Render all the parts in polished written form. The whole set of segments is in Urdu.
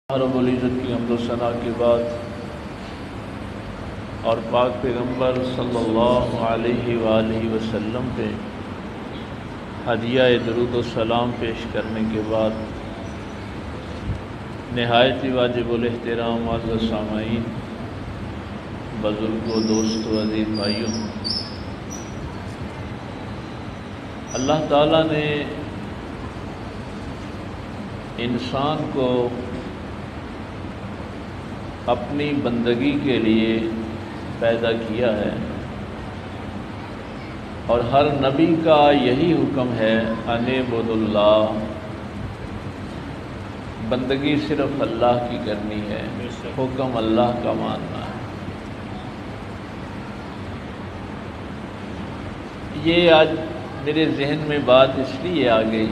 رب العزت کی حمد و ثنا کے بعد اور پاک پیغمبر صلی اللہ علیہ وآلہ وسلم پہ ہدیہ درود و سلام پیش کرنے کے بعد نہایت ہی واجب الاحترام معزز سامعین، بزرگوں، دوستوں، عزیز بھائیوں، اللہ تعالیٰ نے انسان کو اپنی بندگی کے لیے پیدا کیا ہے، اور ہر نبی کا یہی حکم ہے ان اعبدوا اللہ، بندگی صرف اللہ کی کرنی ہے، حکم اللہ کا ماننا ہے۔ یہ آج میرے ذہن میں بات اس لیے آ گئی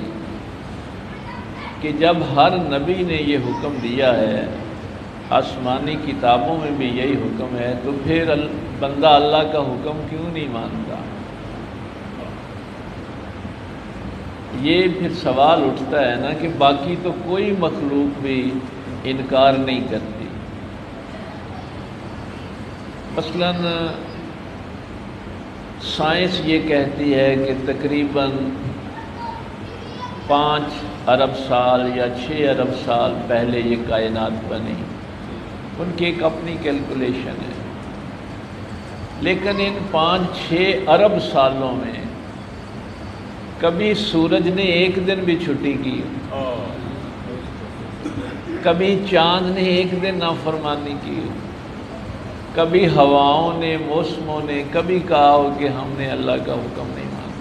کہ جب ہر نبی نے یہ حکم دیا ہے، آسمانی کتابوں میں بھی یہی حکم ہے، تو پھر بندہ اللہ کا حکم کیوں نہیں مانتا؟ یہ پھر سوال اٹھتا ہے نا کہ باقی تو کوئی مخلوق بھی انکار نہیں کرتی۔ مثلاً سائنس یہ کہتی ہے کہ تقریباً 5 ارب سال یا 6 ارب سال پہلے یہ کائنات بنی، ان کی ایک اپنی کیلکولیشن ہے، لیکن ان 5-6 ارب سالوں میں کبھی سورج نے ایک دن بھی چھٹی کی، کبھی چاند نے ایک دن نافرمانی کی، کبھی ہواؤں نے، موسموں نے کبھی کہا ہو کہ ہم نے اللہ کا حکم نہیں مانا۔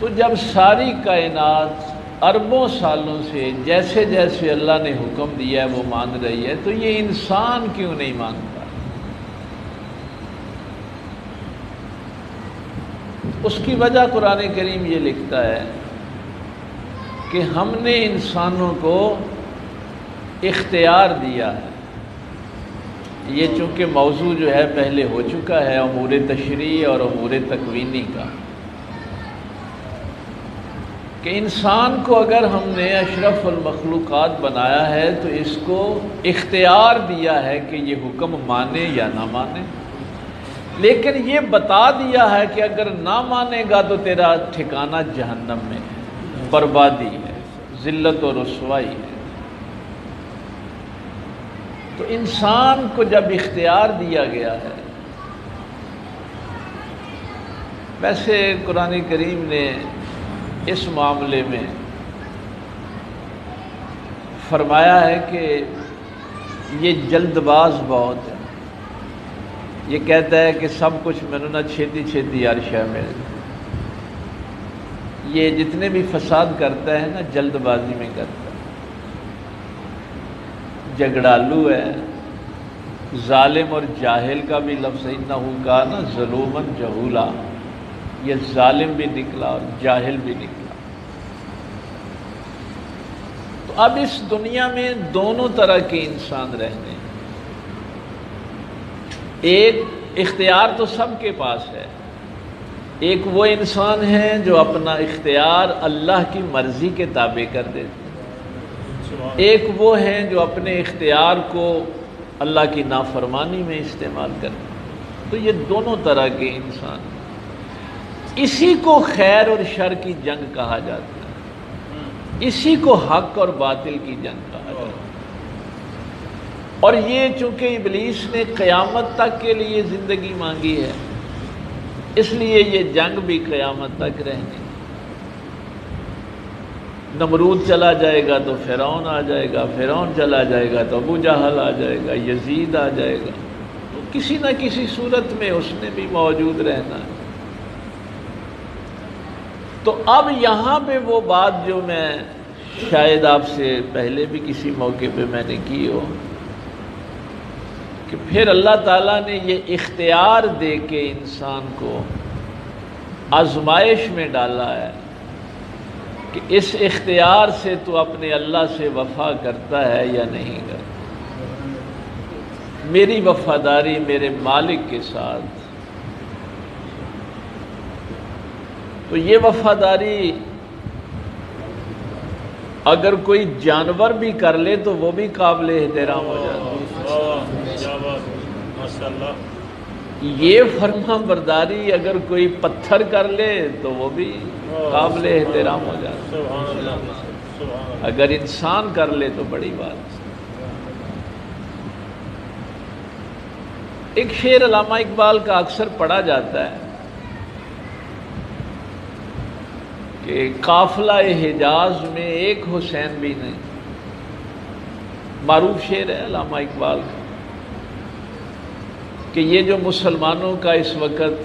تو جب ساری کائنات اربوں سالوں سے جیسے جیسے اللہ نے حکم دیا ہے وہ مان رہی ہے، تو یہ انسان کیوں نہیں مانتا؟ اس کی وجہ قرآن کریم یہ لکھتا ہے کہ ہم نے انسانوں کو اختیار دیا ہے۔ یہ چونکہ موضوع جو ہے پہلے ہو چکا ہے، امور تشریع اور امور تکوینی کا، کہ انسان کو اگر ہم نے اشرف المخلوقات بنایا ہے تو اس کو اختیار دیا ہے کہ یہ حکم مانے یا نہ مانے، لیکن یہ بتا دیا ہے کہ اگر نہ مانے گا تو تیرا ٹھکانہ جہنم میں ہے، بربادی ہے، ذلت و رسوائی ہے۔ تو انسان کو جب اختیار دیا گیا ہے، ویسے قرآن کریم نے اس معاملے میں فرمایا ہے کہ یہ جلد باز بہت ہے، یہ کہتا ہے کہ سب کچھ میں نے چھیتی چھیتی عرشہ میں، یہ جتنے بھی فساد کرتا ہے نا جلد بازی میں کرتا ہے، جھگڑالو ہے، ظالم اور جاہل کا بھی لفظ انہو کان ظلوما جہولا، یہ ظالم بھی نکلا اور جاہل بھی نکلا۔ تو اب اس دنیا میں دونوں طرح کے انسان رہتے ہیں۔ ایک اختیار تو سب کے پاس ہے، ایک وہ انسان ہے جو اپنا اختیار اللہ کی مرضی کے تابع کر دیتے، ایک وہ ہیں جو اپنے اختیار کو اللہ کی نافرمانی میں استعمال کرتے۔ تو یہ دونوں طرح کے انسان ہیں۔ اسی کو خیر اور شر کی جنگ کہا جاتا ہے، اسی کو حق اور باطل کی جنگ کہا جاتا ہے۔ اور یہ چونکہ ابلیس نے قیامت تک کے لیے زندگی مانگی ہے، اس لیے یہ جنگ بھی قیامت تک رہنی۔ نمرود چلا جائے گا تو فرعون آ جائے گا، فرعون چلا جائے گا تو ابو جہل آ جائے گا، یزید آ جائے گا، تو کسی نہ کسی صورت میں اس نے بھی موجود رہنا ہے۔ تو اب یہاں پہ وہ بات جو میں شاید آپ سے پہلے بھی کسی موقع پہ میں نے کی ہو، کہ پھر اللہ تعالیٰ نے یہ اختیار دے کے انسان کو آزمائش میں ڈالا ہے کہ اس اختیار سے تو اپنے اللہ سے وفا کرتا ہے یا نہیں کرتا، میری وفاداری میرے مالک کے ساتھ۔ تو یہ وفاداری اگر کوئی جانور بھی کر لے تو وہ بھی قابل احترام ہو جاتا ہے۔ یہ فرما برداری اگر کوئی پتھر کر لے تو وہ بھی قابل احترام ہو جاتا ہے، اگر انسان کر لے تو بڑی بات۔ ایک شعر علامہ اقبال کا اکثر پڑھا جاتا ہے کہ قافلہ حجاز میں ایک حسین بھی نہیں، معروف شعر ہے علامہ اقبال کا، کہ یہ جو مسلمانوں کا اس وقت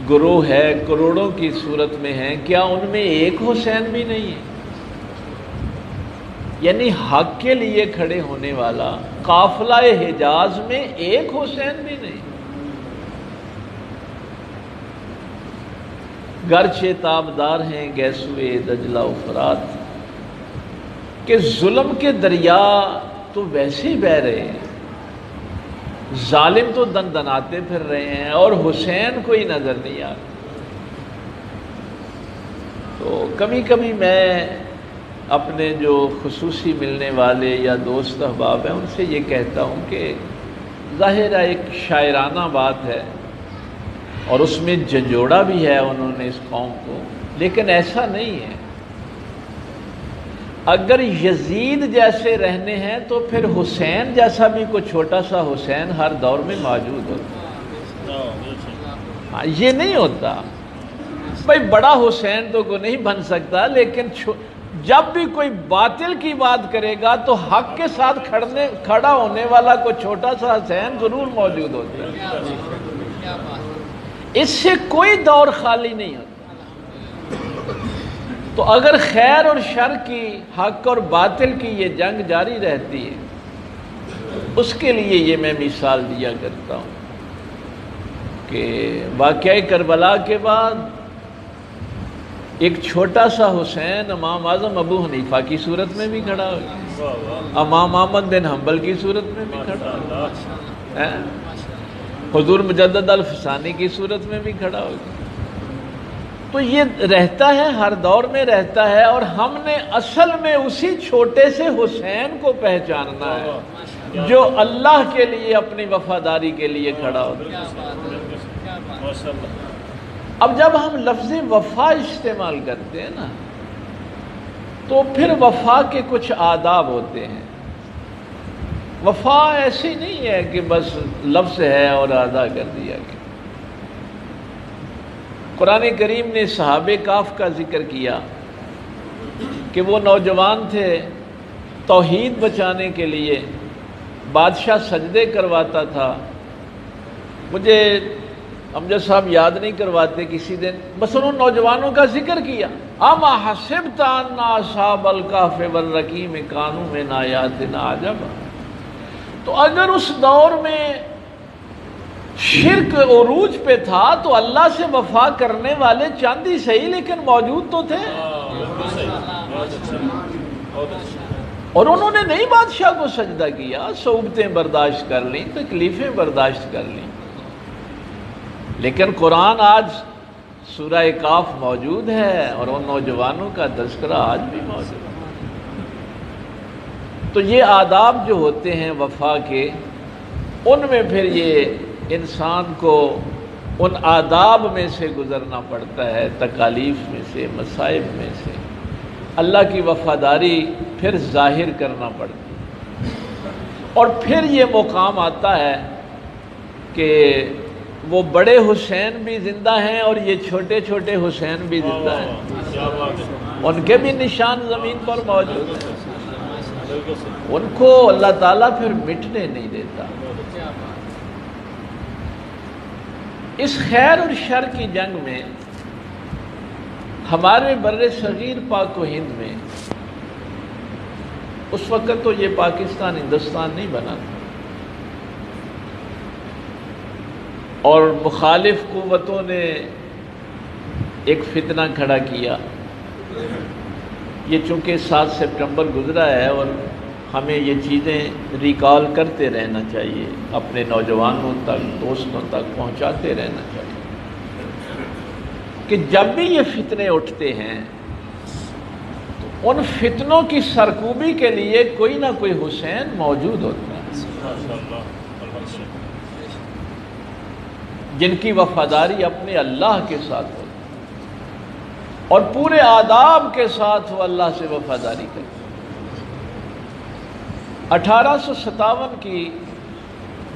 گروہ ہے کروڑوں کی صورت میں ہے، کیا ان میں ایک حسین بھی نہیں ہے؟ یعنی حق کے لیے کھڑے ہونے والا قافلہ حجاز میں ایک حسین بھی نہیں۔ گرچہ تابدار ہیں گیسوئے دجلہ و فرات، کہ ظلم کے دریا تو ویسے بہ رہے ہیں، ظالم تو دن دناتے پھر رہے ہیں اور حسین کوئی نظر نہیں آ رہا۔ تو کبھی کبھی میں اپنے جو خصوصی ملنے والے یا دوست احباب ہیں ان سے یہ کہتا ہوں کہ ظاہر ہے ایک شاعرانہ بات ہے اور اس میں جھنجھوڑا بھی ہے انہوں نے اس قوم کو، لیکن ایسا نہیں ہے۔ اگر یزید جیسے رہنے ہیں تو پھر حسین جیسا بھی کوئی چھوٹا سا حسین ہر دور میں موجود ہوتا ہے۔ یہ نہیں ہوتا بھائی بڑا حسین تو کوئی نہیں بن سکتا، لیکن جب بھی کوئی باطل کی بات کرے گا تو حق کے ساتھ کھڑا ہونے والا کوئی چھوٹا سا حسین ضرور موجود ہوتا ہے۔ اس سے کوئی دور خالی نہیں ہوتا۔ تو اگر خیر اور شر کی، حق اور باطل کی یہ جنگ جاری رہتی ہے، اس کے لیے یہ میں مثال دیا کرتا ہوں کہ واقعہ کربلا کے بعد ایک چھوٹا سا حسین امام اعظم ابو حنیفہ کی صورت میں بھی کھڑا ہو گیا، امام احمد بن حنبل کی صورت میں بھی کھڑا ہو گیا، حضور مجدد الفسانی کی صورت میں بھی کھڑا ہو گیا۔ تو یہ رہتا ہے، ہر دور میں رہتا ہے، اور ہم نے اصل میں اسی چھوٹے سے حسین کو پہچاننا ہے جو اللہ کے لیے اپنی وفاداری کے لیے کھڑا ہوتا ہے۔ اب جب ہم لفظ وفا استعمال کرتے ہیں نا تو پھر وفا کے کچھ آداب ہوتے ہیں۔ وفا ایسی نہیں ہے کہ بس لفظ ہے اور ادا کر دیا گیا۔ قرآن کریم نے صحابہ کاف کا ذکر کیا کہ وہ نوجوان تھے، توحید بچانے کے لیے بادشاہ سجدے کرواتا تھا۔ مجھے امجد صاحب یاد نہیں کرواتے کسی دن، بس انہوں نے نوجوانوں کا ذکر کیا، اما حسبت ان اصحاب الکہف والرقیم کانوا من آیاتنا عجبا۔ تو اگر اس دور میں شرک عروج پہ تھا تو اللہ سے وفا کرنے والے چند ہی صحیح لیکن موجود تو تھے، اور انہوں نے نہیں بادشاہ کو سجدہ کیا، صعوبتیں برداشت کر لیں، تکلیفیں برداشت کر لیں، لیکن قرآن آج سورہ کاف موجود ہے اور ان نوجوانوں کا تذکرہ آج بھی موجود ہے۔ تو یہ آداب جو ہوتے ہیں وفا کے، ان میں پھر یہ انسان کو ان آداب میں سے گزرنا پڑتا ہے، تکالیف میں سے، مصائب میں سے اللہ کی وفاداری پھر ظاہر کرنا پڑتی ہے، اور پھر یہ مقام آتا ہے کہ وہ بڑے حسین بھی زندہ ہیں اور یہ چھوٹے چھوٹے حسین بھی زندہ ہیں، ان کے بھی نشان زمین پر موجود ہیں، ان کو اللہ تعالیٰ پھر مٹنے نہیں دیتا۔ اس خیر اور شر کی جنگ میں ہمارے بر صغیر پاک و ہند میں اس وقت تو یہ پاکستان ہندوستان نہیں بنا تھا، اور مخالف قوتوں نے ایک فتنہ کھڑا کیا۔ یہ چونکہ 7 سپٹمبر گزرا ہے اور ہمیں یہ چیزیں ریکال کرتے رہنا چاہیے، اپنے نوجوانوں تک، دوستوں تک پہنچاتے رہنا چاہیے کہ جب بھی یہ فتنے اٹھتے ہیں تو ان فتنوں کی سرکوبی کے لیے کوئی نہ کوئی حسین موجود ہوتا ہے، جن کی وفاداری اپنے اللہ کے ساتھ ہوتی ہے اور پورے آداب کے ساتھ وہ اللہ سے وفاداری کرتے ہیں۔ 1857 کی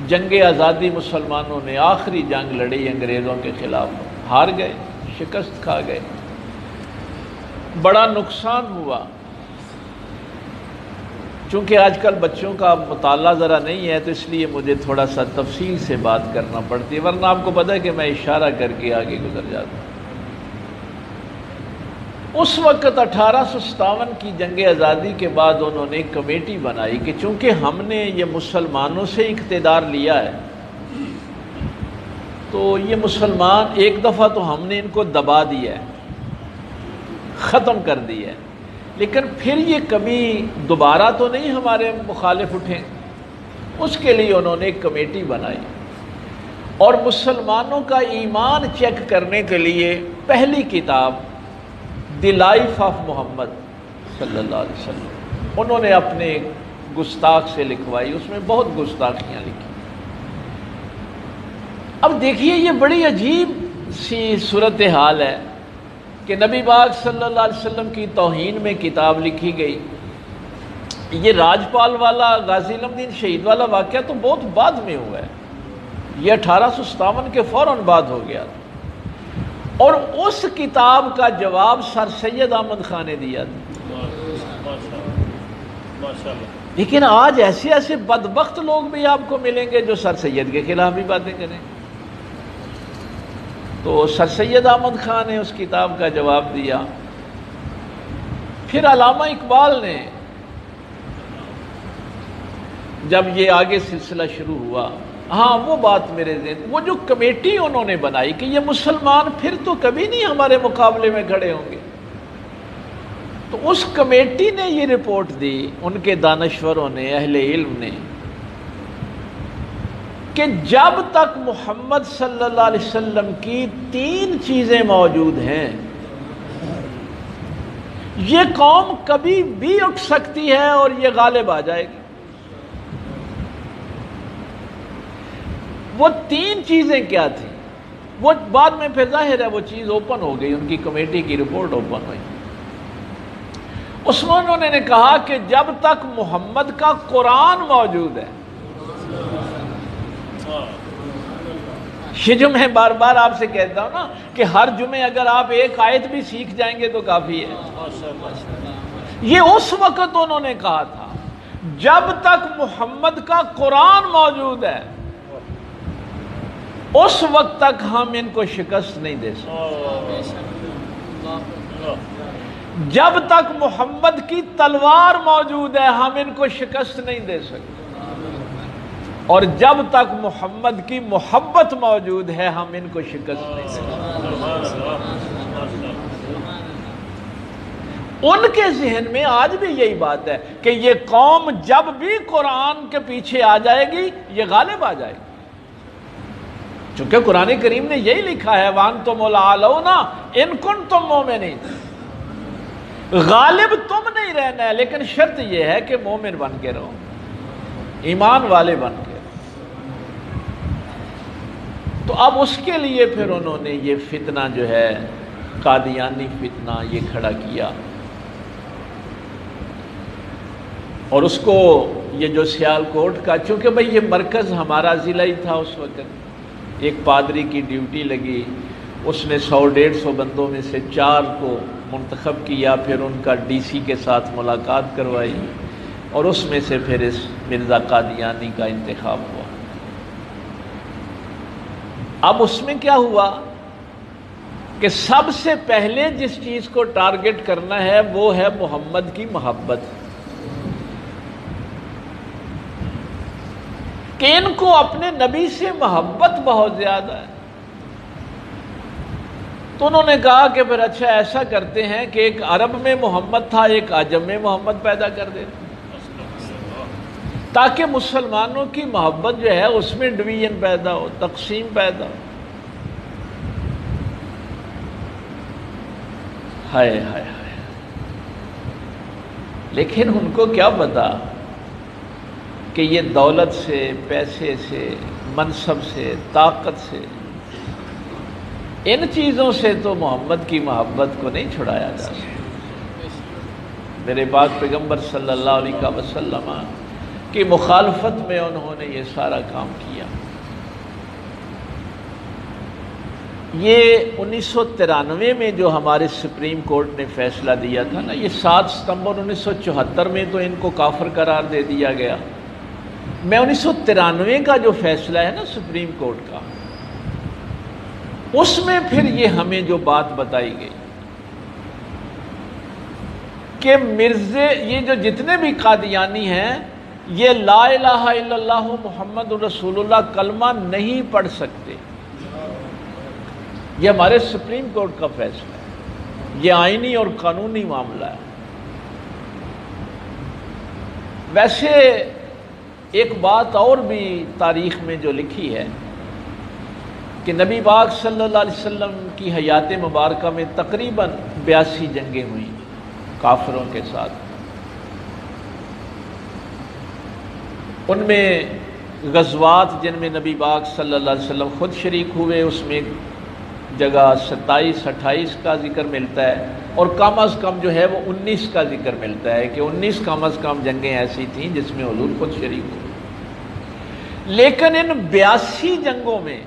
جنگ آزادی مسلمانوں نے آخری جنگ لڑی انگریزوں کے خلاف، ہار گئے، شکست کھا گئے، بڑا نقصان ہوا۔ چونکہ آج کل بچوں کا مطالعہ ذرا نہیں ہے تو اس لیے مجھے تھوڑا سا تفصیل سے بات کرنا پڑتی ہے، ورنہ آپ کو پتہ ہے کہ میں اشارہ کر کے آگے گزر جاتا ہوں۔ اس وقت 1857 کی جنگ آزادی کے بعد انہوں نے ایک کمیٹی بنائی کہ چونکہ ہم نے یہ مسلمانوں سے اقتدار لیا ہے تو یہ مسلمان ایک دفعہ تو ہم نے ان کو دبا دیا ہے، ختم کر دیا ہے، لیکن پھر یہ کبھی دوبارہ تو نہیں ہمارے مخالف اٹھیں۔ اس کے لیے انہوں نے ایک کمیٹی بنائی اور مسلمانوں کا ایمان چیک کرنے کے لیے پہلی کتاب دی لائف آف محمد صلی اللہ علیہ وسلم انہوں نے اپنے گستاخ سے لکھوائی، اس میں بہت گستاخیاں لکھی۔ اب دیکھیے یہ بڑی عجیب سی صورتحال ہے کہ نبی پاک صلی اللہ علیہ وسلم کی توہین میں کتاب لکھی گئی۔ یہ راجپال والا غازی علم دین شہید والا واقعہ تو بہت بعد میں ہوا ہے، یہ 1857 کے فوراً بعد ہو گیا تھا، اور اس کتاب کا جواب سر سید احمد خان نے دیا تھا۔ لیکن آج ایسے ایسے بدبخت لوگ بھی آپ کو ملیں گے جو سر سید کے خلاف بھی باتیں کریں۔ تو سر سید احمد خان نے اس کتاب کا جواب دیا۔ پھر علامہ اقبال نے جب یہ آگے سلسلہ شروع ہوا، ہاں وہ بات میرے ذہن، وہ جو کمیٹی انہوں نے بنائی کہ یہ مسلمان پھر تو کبھی نہیں ہمارے مقابلے میں کھڑے ہوں گے، تو اس کمیٹی نے یہ رپورٹ دی، ان کے دانشوروں نے، اہل علم نے، کہ جب تک محمد صلی اللہ علیہ وسلم کی 3 چیزیں موجود ہیں یہ قوم کبھی بھی اٹھ سکتی ہے اور یہ غالب آ جائے گی۔ وہ 3 چیزیں کیا تھیں؟ وہ بعد میں پھر ظاہر ہے وہ چیز اوپن ہو گئی، ان کی کمیٹی کی رپورٹ اوپن ہوئی۔ اس میں انہوں نے کہا کہ جب تک محمد کا قرآن موجود ہے، یہ جو میں بار بار آپ سے کہتا ہوں نا کہ ہر جمعے اگر آپ ایک آیت بھی سیکھ جائیں گے تو کافی ہے، یہ اس وقت انہوں نے کہا تھا جب تک محمد کا قرآن موجود ہے اس وقت تک ہم ان کو شکست نہیں دے سکتے، جب تک محمد کی تلوار موجود ہے ہم ان کو شکست نہیں دے سکتے، اور جب تک محمد کی محبت موجود ہے ہم ان کو شکست نہیں دے سکتے۔ ان کے ذہن میں آج بھی یہی بات ہے کہ یہ قوم جب بھی قرآن کے پیچھے آ جائے گی یہ غالب آ جائے گی، چونکہ قرآن کریم نے یہی لکھا ہے وَأَنْتُمُ الْأَعْلَوْنَ إِن كُنتُم مُؤْمِنِينَ، غالب تم نہیں رہنا ہے، لیکن شرط یہ ہے کہ مومن بن کے رہو، ایمان والے بن کے۔ تو اب اس کے لیے پھر انہوں نے یہ فتنہ جو ہے قادیانی فتنہ یہ کھڑا کیا، اور اس کو یہ جو سیالکوٹ کا، چونکہ بھئی یہ مرکز ہمارا ضلع ہی تھا اس وقت، ایک پادری کی ڈیوٹی لگی، اس نے 100-150 بندوں میں سے 4 کو منتخب کیا، پھر ان کا ڈی سی کے ساتھ ملاقات کروائی، اور اس میں سے پھر اس مرزا قادیانی کا انتخاب ہوا۔ اب اس میں کیا ہوا کہ سب سے پہلے جس چیز کو ٹارگٹ کرنا ہے وہ ہے محمد کی محبت، کہ ان کو اپنے نبی سے محبت بہت زیادہ ہے۔ تو انہوں نے کہا کہ پھر اچھا ایسا کرتے ہیں کہ ایک عرب میں محمد تھا، ایک عجم میں محمد پیدا کر دیتے، تاکہ مسلمانوں کی محبت جو ہے اس میں ڈویژن پیدا ہو، تقسیم پیدا ہو۔ ہائے ہائے ہائے، لیکن ان کو کیا پتا کہ یہ دولت سے، پیسے سے، منصب سے، طاقت سے، ان چیزوں سے تو محمد کی محبت کو نہیں چھڑایا جا سکتا۔ میرے پاک پیغمبر صلی اللہ علیہ وسلم کی مخالفت میں انہوں نے یہ سارا کام کیا۔ یہ 1993 میں جو ہمارے سپریم کورٹ نے فیصلہ دیا تھا نا، یہ 7 ستمبر 1974 میں تو ان کو کافر قرار دے دیا گیا۔ میں 1993 کا جو فیصلہ ہے نا سپریم کورٹ کا، اس میں پھر یہ ہمیں جو بات بتائی گئی کہ مرزے، یہ جو جتنے بھی قادیانی ہیں، یہ لا الہ الا اللہ محمد رسول اللہ کلمہ نہیں پڑھ سکتے۔ یہ ہمارے سپریم کورٹ کا فیصلہ ہے، یہ آئینی اور قانونی معاملہ ہے۔ ویسے ایک بات اور بھی تاریخ میں جو لکھی ہے کہ نبی پاک صلی اللہ علیہ وسلم کی حیات مبارکہ میں تقریباً 82 جنگیں ہوئیں کافروں کے ساتھ۔ ان میں غزوات جن میں نبی پاک صلی اللہ علیہ وسلم خود شریک ہوئے، اس میں جگہ 27-28 کا ذکر ملتا ہے، اور کم از کم جو ہے وہ 19 کا ذکر ملتا ہے کہ 19 کم از کم جنگیں ایسی تھیں جس میں حضور خود شریک ہوئے۔ لیکن ان 82 جنگوں میں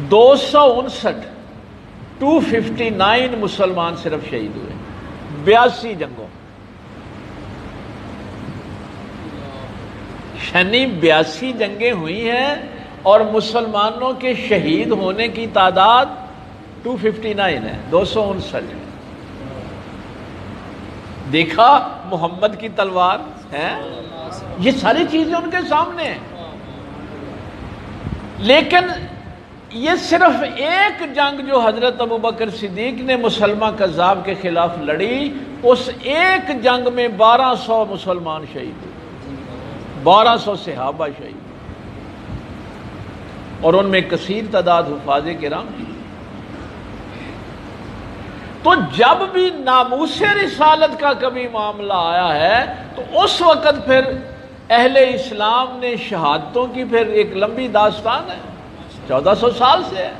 259 مسلمان صرف شہید ہوئے، 82 جنگوں، یعنی 82 جنگیں ہوئی ہیں اور مسلمانوں کے شہید ہونے کی تعداد 259 ہے، 259۔ دیکھا محمد کی تلوار ہے، یہ ساری چیزیں ان کے سامنے ہیں۔ لیکن یہ صرف ایک جنگ جو حضرت ابوبکر صدیق نے مسلمہ کذاب کے خلاف لڑی، اس ایک جنگ میں 1200 مسلمان شہید ہوئے، 1200 صحابہ شہید، اور ان میں کثیر تعداد حفاظ کرام کی۔ تو جب بھی ناموس رسالت کا کبھی معاملہ آیا ہے تو اس وقت پھر اہل اسلام نے شہادتوں کی پھر ایک لمبی داستان ہے، 1400 سال سے ہے۔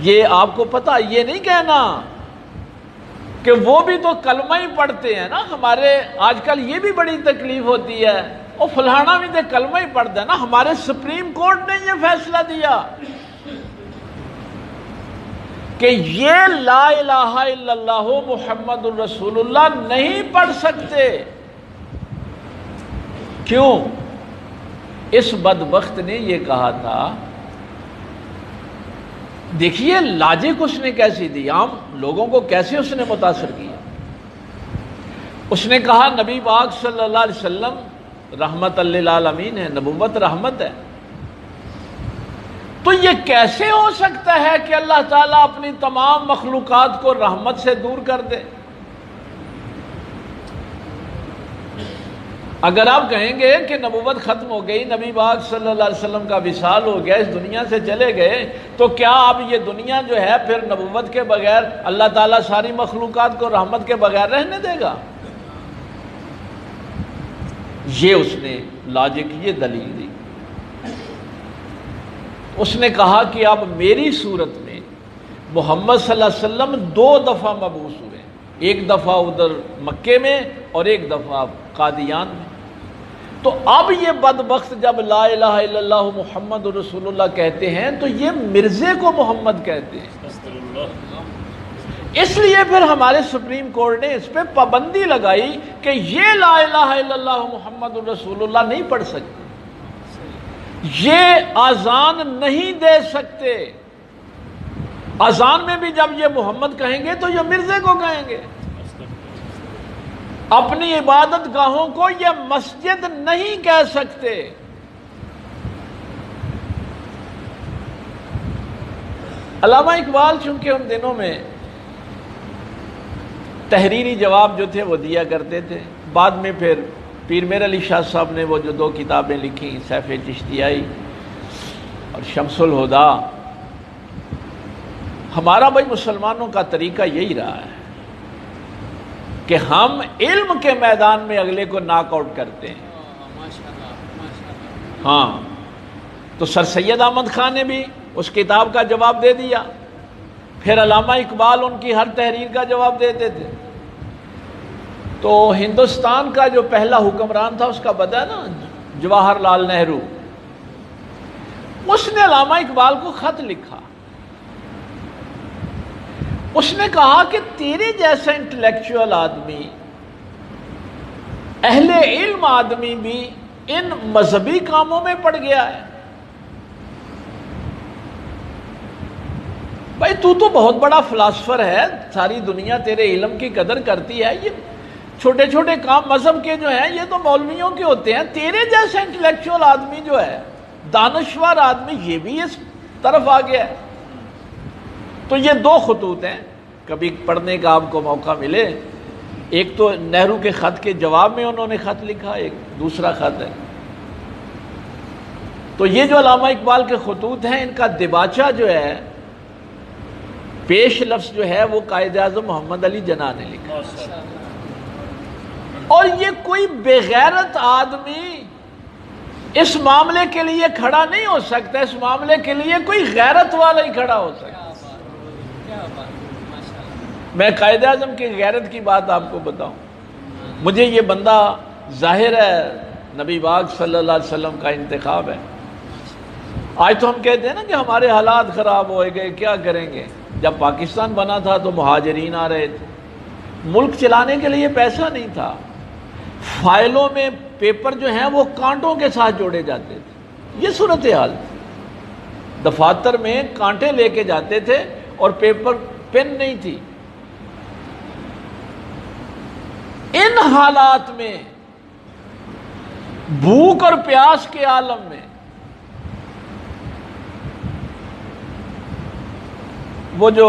یہ آپ کو پتہ، یہ نہیں کہنا کہ وہ بھی تو کلمہ ہی پڑھتے ہیں نا۔ ہمارے آج کل یہ بھی بڑی تکلیف ہوتی ہے، اور فلانا بھی تو کلمہ ہی پڑھتا ہے نا۔ ہمارے سپریم کورٹ نے یہ فیصلہ دیا کہ یہ لا الہ الا اللہ محمد الرسول اللہ نہیں پڑھ سکتے۔ کیوں؟ اس بدبخت نے یہ کہا تھا، دیکھیے لاجک اس نے کیسی دی، عام لوگوں کو کیسے اس نے متاثر کیا۔ اس نے کہا نبی پاک صلی اللہ علیہ وسلم رحمت للعالمین ہے، نبوت رحمت ہے، تو یہ کیسے ہو سکتا ہے کہ اللہ تعالیٰ اپنی تمام مخلوقات کو رحمت سے دور کر دے؟ اگر آپ کہیں گے کہ نبوت ختم ہو گئی، نبی پاک صلی اللہ علیہ وسلم کا وصال ہو گیا، اس دنیا سے چلے گئے، تو کیا اب یہ دنیا جو ہے پھر نبوت کے بغیر اللہ تعالیٰ ساری مخلوقات کو رحمت کے بغیر رہنے دے گا؟ یہ اس نے لاجک، یہ دلیل دی۔ اس نے کہا کہ اب میری صورت میں محمد صلی اللہ علیہ وسلم 2 دفعہ مبعوث ہوئے، ایک دفعہ ادھر مکے میں اور ایک دفعہ قادیان میں۔ تو اب یہ بدبخت جب لا الہ الا اللہ محمد رسول اللہ کہتے ہیں تو یہ مرزے کو محمد کہتے ہیں۔ اس لیے پھر ہمارے سپریم کورٹ نے اس پہ پابندی لگائی کہ یہ لا الہ الا اللہ محمد رسول اللہ نہیں پڑھ سکتے، یہ اذان نہیں دے سکتے۔ اذان میں بھی جب یہ محمد کہیں گے تو یہ مرزے کو کہیں گے۔ اپنی عبادت گاہوں کو یہ مسجد نہیں کہہ سکتے۔ علامہ اقبال چونکہ ان دنوں میں تحریری جواب جو تھے وہ دیا کرتے تھے، بعد میں پھر پیر میر علی شاہ صاحب نے وہ جو 2 کتابیں لکھی، سیف چشتیائی اور شمس الہدا، ہمارا بھائی مسلمانوں کا طریقہ یہی رہا ہے کہ ہم علم کے میدان میں اگلے کو ناک آؤٹ کرتے ہیں. ہاں تو سر سید احمد خان نے بھی اس کتاب کا جواب دے دیا، پھر علامہ اقبال ان کی ہر تحریر کا جواب دیتے تھے. تو ہندوستان کا جو پہلا حکمران تھا اس کا پتہ ہے نا، جواہر لال نہرو، اس نے علامہ اقبال کو خط لکھا. اس نے کہا کہ تیرے جیسا انٹلیکچوئل آدمی، اہل علم آدمی بھی ان مذہبی کاموں میں پڑ گیا ہے. بھائی تو بہت بڑا فلاسفر ہے، ساری دنیا تیرے علم کی قدر کرتی ہے، یہ چھوٹے چھوٹے کام مذہب کے جو ہیں یہ تو مولویوں کے ہوتے ہیں. تیرے جیسا انٹلیکچوئل آدمی جو ہے، دانشور آدمی، یہ بھی اس طرف آ گیا ہے. تو یہ دو خطوط ہیں، کبھی پڑھنے کا آپ کو موقع ملے. ایک تو نہرو کے خط کے جواب میں انہوں نے خط لکھا، ایک دوسرا خط ہے. تو یہ جو علامہ اقبال کے خطوط ہیں، ان کا دباچہ جو ہے، پیش لفظ جو ہے، وہ قائد اعظم محمد علی جناح نے لکھا. اور یہ کوئی بغیرت آدمی اس معاملے کے لیے کھڑا نہیں ہو سکتا، اس معاملے کے لیے کوئی غیرت والا ہی کھڑا ہو سکتا. میں قائد اعظم کی غیرت کی بات آپ کو بتاؤں. مجھے یہ بندہ ظاہر ہے نبی پاک صلی اللہ علیہ وسلم کا انتخاب ہے. آج تو ہم کہتے ہیں نا کہ ہمارے حالات خراب ہو گئے، کیا کریں گے. جب پاکستان بنا تھا تو مہاجرین آ رہے تھے، ملک چلانے کے لیے پیسہ نہیں تھا، فائلوں میں پیپر جو ہیں وہ کانٹوں کے ساتھ جوڑے جاتے تھے. یہ صورتحال تھی، دفاتر میں کانٹے لے کے جاتے تھے اور پیپر پین نہیں تھی. ان حالات میں، بھوک اور پیاس کے عالم میں، وہ جو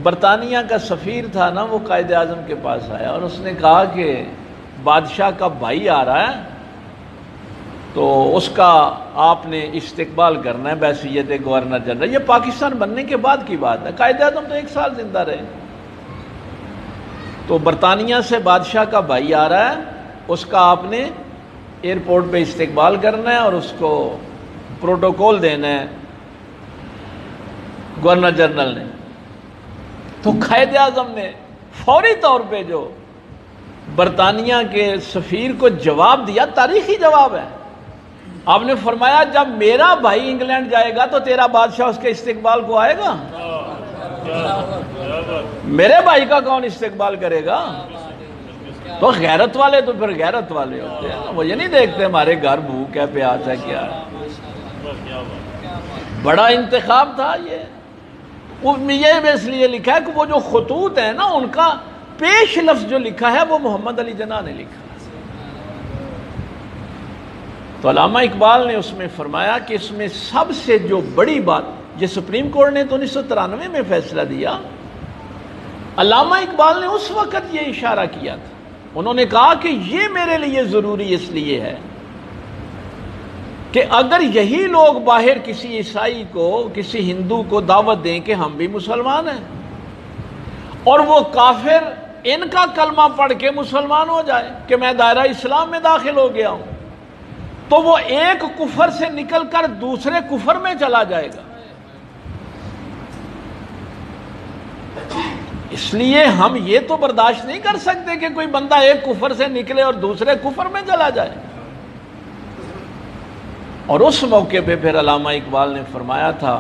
برطانیہ کا سفیر تھا نا، وہ قائد اعظم کے پاس آیا اور اس نے کہا کہ بادشاہ کا بھائی آ رہا ہے تو اس کا آپ نے استقبال کرنا ہے بحیثیت گورنر جنرل. یہ پاکستان بننے کے بعد کی بات ہے، قائد اعظم تو 1 سال زندہ رہے. تو برطانیہ سے بادشاہ کا بھائی آ رہا ہے، اس کا آپ نے ایئرپورٹ پہ استقبال کرنا ہے اور اس کو پروٹوکول دینا ہے گورنر جنرل نے. تو قائد اعظم نے فوری طور پہ جو برطانیہ کے سفیر کو جواب دیا، تاریخی جواب ہے. آپ نے فرمایا جب میرا بھائی انگلینڈ جائے گا تو تیرا بادشاہ اس کے استقبال کو آئے گا؟ میرے بھائی کا کون استقبال کرے گا؟ تو غیرت والے تو پھر غیرت والے ہوتے ہیں، وہ یہ نہیں دیکھتے ہمارے گھر بھوک ہے، پیاس ہے، کیا ہے. بڑا انتخاب تھا یہ اس لیے لکھا ہے کہ وہ جو خطوط ہیں نا، ان کا پیش لفظ جو لکھا ہے وہ محمد علی جناح نے لکھا. تو علامہ اقبال نے اس میں فرمایا کہ اس میں سب سے جو بڑی بات، یہ سپریم کورٹ نے تو 1993 میں فیصلہ دیا، علامہ اقبال نے اس وقت یہ اشارہ کیا تھا. انہوں نے کہا کہ یہ میرے لیے ضروری اس لیے ہے کہ اگر یہی لوگ باہر کسی عیسائی کو، کسی ہندو کو دعوت دیں کہ ہم بھی مسلمان ہیں، اور وہ کافر ان کا کلمہ پڑھ کے مسلمان ہو جائے کہ میں دائرہ اسلام میں داخل ہو گیا ہوں، تو وہ ایک کفر سے نکل کر دوسرے کفر میں چلا جائے گا. اس لیے ہم یہ تو برداشت نہیں کر سکتے کہ کوئی بندہ ایک کفر سے نکلے اور دوسرے کفر میں چلا جائے. اور اس موقع پہ پھر علامہ اقبال نے فرمایا تھا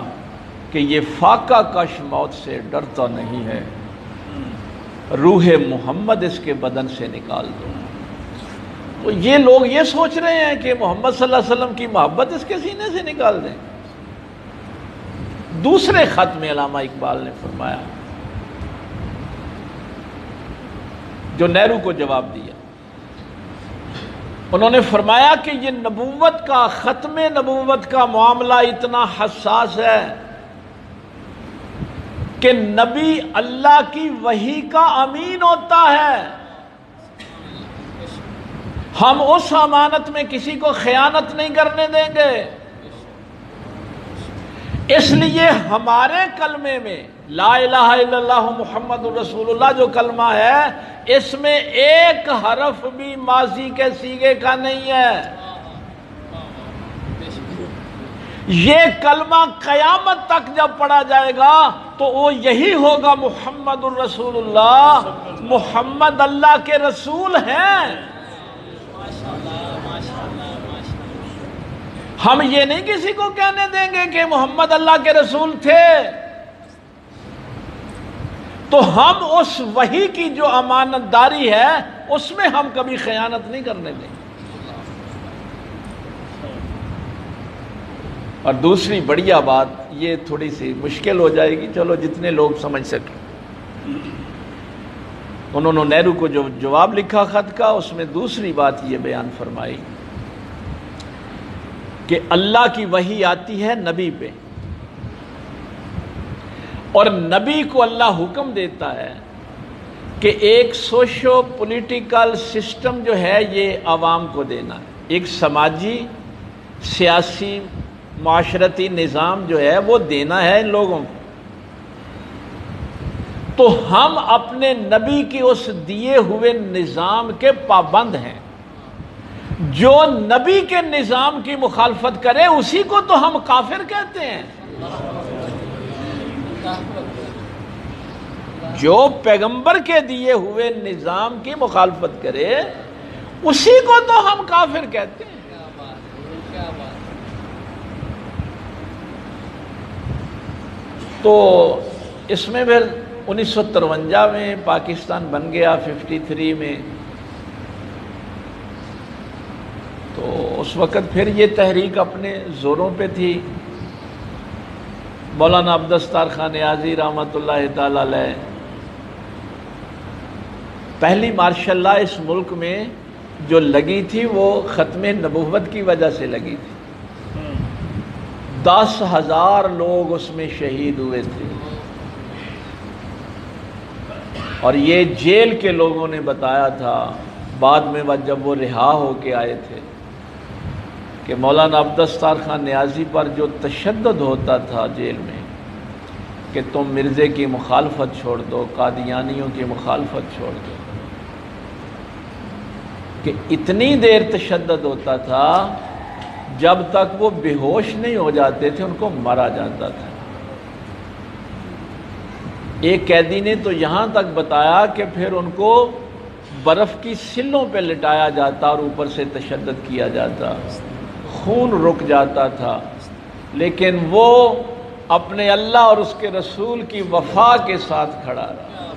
کہ یہ فاقہ کش موت سے ڈرتا نہیں ہے، روح محمد اس کے بدن سے نکال دو. تو یہ لوگ یہ سوچ رہے ہیں کہ محمد صلی اللہ علیہ وسلم کی محبت اس کے سینے سے نکال دیں. دوسرے خط میں علامہ اقبال نے فرمایا، جو نہرو کو جواب دیا، انہوں نے فرمایا کہ یہ نبوت کا، ختم نبوت کا معاملہ اتنا حساس ہے کہ نبی اللہ کی وحی کا امین ہوتا ہے. ہم اس امانت میں کسی کو خیانت نہیں کرنے دیں گے. اس لیے ہمارے کلمے میں لا الہ الا اللہ محمد الرسول اللہ جو کلمہ ہے، اس میں ایک حرف بھی ماضی کے صیغے کا نہیں ہے۔ یہ کلمہ قیامت تک جب پڑھا جائے گا تو وہ یہی ہوگا محمد الرسول اللہ، محمد اللہ کے رسول ہیں۔ ہم یہ نہیں کسی کو کہنے دیں گے کہ محمد اللہ کے رسول تھے، تو ہم اس وحی کی جو امانت داری ہے اس میں ہم کبھی خیانت نہیں کرنے دیں گے۔ اور دوسری بڑھیا بات، یہ تھوڑی سی مشکل ہو جائے گی، چلو جتنے لوگ سمجھ سکیں۔ انہوں نے نہرو کو جو جواب لکھا خط کا، اس میں دوسری بات یہ بیان فرمائی کہ اللہ کی وحی آتی ہے نبی پہ، اور نبی کو اللہ حکم دیتا ہے کہ ایک سوشو پولیٹیکل سسٹم جو ہے یہ عوام کو دینا ہے، ایک سماجی سیاسی معاشرتی نظام جو ہے وہ دینا ہے ان لوگوں کو۔ تو ہم اپنے نبی کی اس دیے ہوئے نظام کے پابند ہیں۔ جو نبی کے نظام کی مخالفت کرے اسی کو تو ہم کافر کہتے ہیں۔ جو پیغمبر کے دیے ہوئے نظام کی مخالفت کرے اسی کو تو ہم کافر کہتے ہیں۔ تو اس میں پھر 1953 میں پاکستان بن گیا، 53 میں، تو اس وقت پھر یہ تحریک اپنے زوروں پہ تھی۔ مولانا عبدالستار خان نیازی رحمۃ اللہ تعالی علیہ، پہلی مارشل لاء اس ملک میں جو لگی تھی وہ ختم نبوت کی وجہ سے لگی تھی۔ 10,000 لوگ اس میں شہید ہوئے تھے، اور یہ جیل کے لوگوں نے بتایا تھا بعد میں جب وہ رہا ہو کے آئے تھے کہ مولانا عبدالستار خان نیازی پر جو تشدد ہوتا تھا جیل میں کہ تم مرزے کی مخالفت چھوڑ دو، قادیانیوں کی مخالفت چھوڑ دو، کہ اتنی دیر تشدد ہوتا تھا جب تک وہ بے ہوش نہیں ہو جاتے تھے ان کو مارا جاتا تھا۔ ایک قیدی نے تو یہاں تک بتایا کہ پھر ان کو برف کی سلوں پہ لٹایا جاتا اور اوپر سے تشدد کیا جاتا، خون رک جاتا تھا، لیکن وہ اپنے اللہ اور اس کے رسول کی وفا کے ساتھ کھڑا رہا۔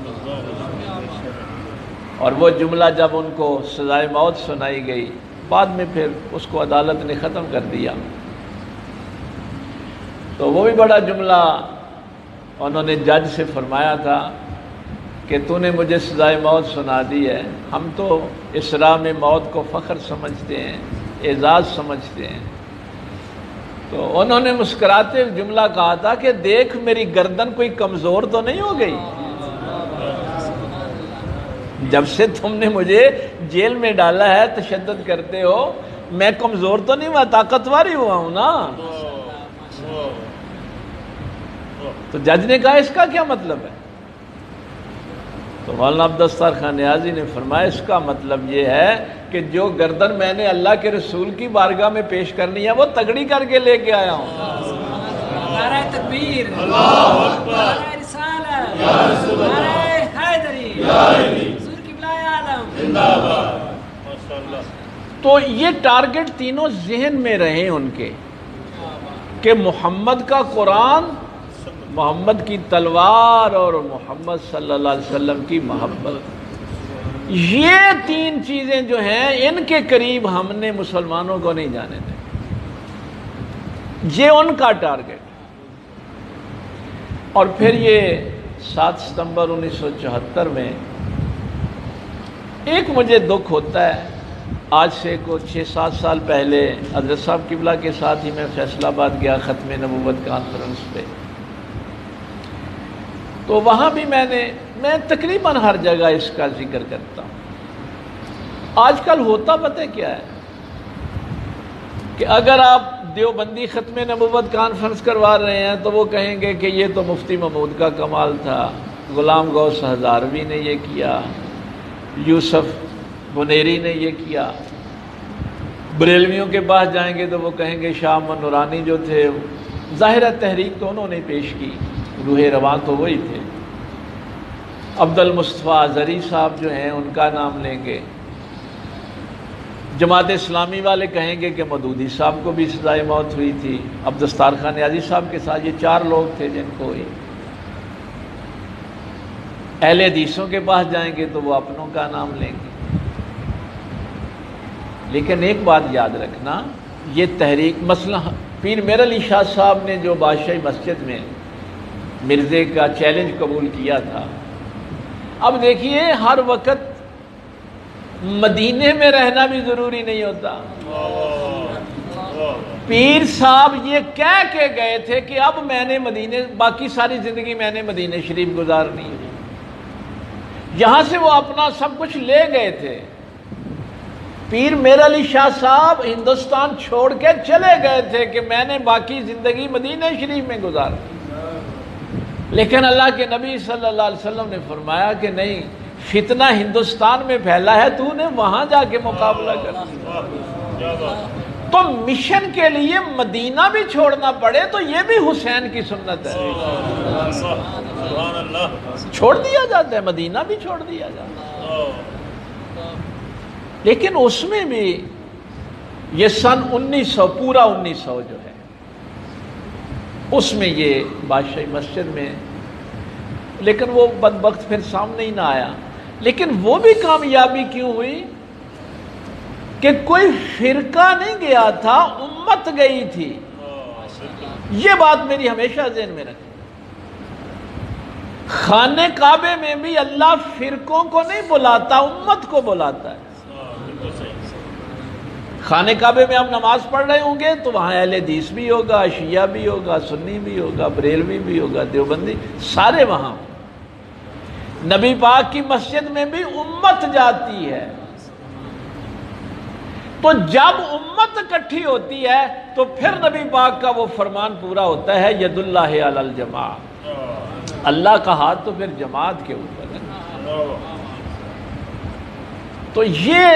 اور وہ جملہ جب ان کو سزائے موت سنائی گئی، بعد میں پھر اس کو عدالت نے ختم کر دیا، تو وہ بھی بڑا جملہ انہوں نے جج سے فرمایا تھا کہ تو نے مجھے سزائے موت سنا دی ہے، ہم تو اس راہ میں موت کو فخر سمجھتے ہیں، اعزاز سمجھتے ہیں۔ تو انہوں نے مسکراتے جملہ کہا تھا کہ دیکھ میری گردن کوئی کمزور تو نہیں ہو گئی، جب سے تم نے مجھے جیل میں ڈالا ہے تشدد کرتے ہو، میں کمزور تو نہیں ہوا، طاقتور ہی ہوا ہوں نا۔ تو جج نے کہا اس کا کیا مطلب ہے؟ تو مولانا عبدالستار خان نیازی نے فرمایا اس کا مطلب یہ ہے کہ جو گردن میں نے اللہ کے رسول کی بارگاہ میں پیش کرنی ہے وہ تگڑی کر کے لے کے آیا ہوں۔ نعرہ تکبیر، اللہ اکبر، نعرہ رسالت، یا رسول اللہ، نعرہ حیدری، یا علی، حضور قبلہ عالم، زندہ باد۔ تو یہ ٹارگٹ تینوں ذہن میں رہے ان کے کہ محمد کا قرآن، محمد کی تلوار اور محمد صلی اللہ علیہ وسلم کی محبت، یہ تین چیزیں جو ہیں ان کے قریب ہم نے مسلمانوں کو نہیں جانے دیں، یہ ان کا ٹارگٹ۔ اور پھر یہ 7 ستمبر 1974 میں ایک مجھے دکھ ہوتا ہے، آج سے کچھ 6-7 سال پہلے حضرت صاحب قبلہ کے ساتھ ہی میں فیصل آباد گیا ختم نبوت کانفرنس پہ، تو وہاں بھی میں تقریباً ہر جگہ اس کا ذکر کرتا ہوں۔ آج کل ہوتا پتہ کیا ہے کہ اگر آپ دیوبندی ختم نبوت کانفرنس کروا رہے ہیں تو وہ کہیں گے کہ یہ تو مفتی محمود کا کمال تھا، غلام غوث ہزاروی نے یہ کیا، یوسف بنیری نے یہ کیا۔ بریلویوں کے پاس جائیں گے تو وہ کہیں گے شاہ محمد نورانی جو تھے، ظاہرہ تحریک تو انہوں نے پیش کی، روح رواں تو وہی تھے۔ عبد المصطفیٰ ازہری صاحب جو ہیں ان کا نام لیں گے۔ جماعت اسلامی والے کہیں گے کہ مودودی صاحب کو بھی سزائے موت ہوئی تھی، عبد الستار خان نیازی صاحب کے ساتھ، یہ 4 لوگ تھے جن کو ہوئی۔ اہل حدیثوں کے پاس جائیں گے تو وہ اپنوں کا نام لیں گے۔ لیکن ایک بات یاد رکھنا، یہ تحریک مثلا پیر میر علی شاہ صاحب نے جو بادشاہی مسجد میں مرزے کا چیلنج قبول کیا تھا، اب دیکھیے ہر وقت مدینے میں رہنا بھی ضروری نہیں ہوتا۔ پیر صاحب یہ کہہ کے گئے تھے کہ اب میں نے مدینے، باقی ساری زندگی میں نے مدینے شریف گزارنی ہے۔ یہاں سے وہ اپنا سب کچھ لے گئے تھے۔ پیر میر علی شاہ صاحب ہندوستان چھوڑ کے چلے گئے تھے کہ میں نے باقی زندگی مدینہ شریف میں گزارنی، لیکن اللہ کے نبی صلی اللہ علیہ وسلم نے فرمایا کہ نہیں، فتنہ ہندوستان میں پھیلا ہے، تو نے وہاں جا کے مقابلہ کرنا۔ تو مشن کے لیے مدینہ بھی چھوڑنا پڑے تو یہ بھی حسین کی سنت ہے، چھوڑ دیا جاتا ہے، مدینہ بھی چھوڑ دیا جاتا ہے۔ لیکن اس میں بھی یہ سن 1900 پورا 1900 جو ہے اس میں یہ بادشاہی مسجد میں، لیکن وہ بدبخت پھر سامنے ہی نہ آیا۔ لیکن وہ بھی کامیابی کیوں ہوئی کہ کوئی فرقہ نہیں گیا تھا، امت گئی تھی۔ یہ بات میری ہمیشہ ذہن میں رکھیں۔ خانہ کعبے میں بھی اللہ فرقوں کو نہیں بلاتا، امت کو بلاتا ہے۔ خانہ کعبے میں آپ نماز پڑھ رہے ہوں گے تو وہاں اہل حدیث بھی ہوگا، شیعہ بھی ہوگا، سنی بھی ہوگا، بریلوی بھی ہوگا، دیوبندی، سارے وہاں۔ نبی پاک کی مسجد میں بھی امت جاتی ہے۔ تو جب امت اکٹھی ہوتی ہے تو پھر نبی پاک کا وہ فرمان پورا ہوتا ہے، ید اللہ علی الجماع، اللہ کا ہاتھ تو پھر جماعت کے اوپر ہے۔ تو یہ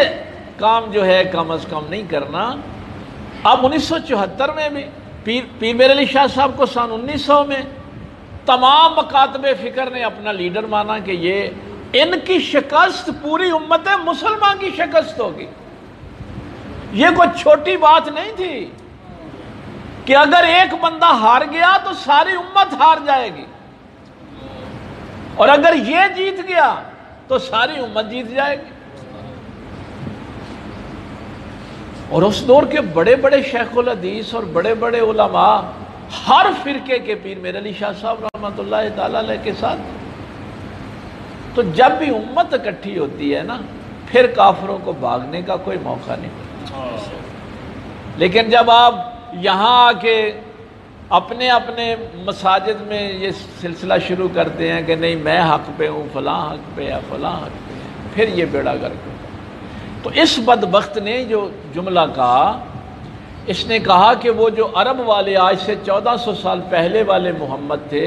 کام جو ہے کم از کم نہیں کرنا۔ اب 1974 میں بھی پیر میر علی شاہ صاحب کو سن 1900 میں تمام مکاتب فکر نے اپنا لیڈر مانا کہ یہ ان کی شکست پوری امت مسلمان کی شکست ہوگی۔ یہ کوئی چھوٹی بات نہیں تھی کہ اگر ایک بندہ ہار گیا تو ساری امت ہار جائے گی، اور اگر یہ جیت گیا تو ساری امت جیت جائے گی۔ اور اس دور کے بڑے بڑے شیخ الحدیث اور بڑے بڑے علماء ہر فرقے کے پیر میر علی شاہ صاحب رحمۃ اللہ تعالی علیہ کے ساتھ۔ تو جب بھی امت اکٹھی ہوتی ہے نا، پھر کافروں کو بھاگنے کا کوئی موقع نہیں ملتا۔ لیکن جب آپ یہاں آ کے اپنے اپنے مساجد میں یہ سلسلہ شروع کرتے ہیں کہ نہیں میں حق پہ ہوں، فلاں حق پہ ہے، فلاں حق پہ ہے، پھر یہ بیڑا گرک ہوتا ہے۔ تو اس بدبخت نے جو جملہ کہا، اس نے کہا کہ وہ جو عرب والے آج سے 1400 سال پہلے والے محمد تھے،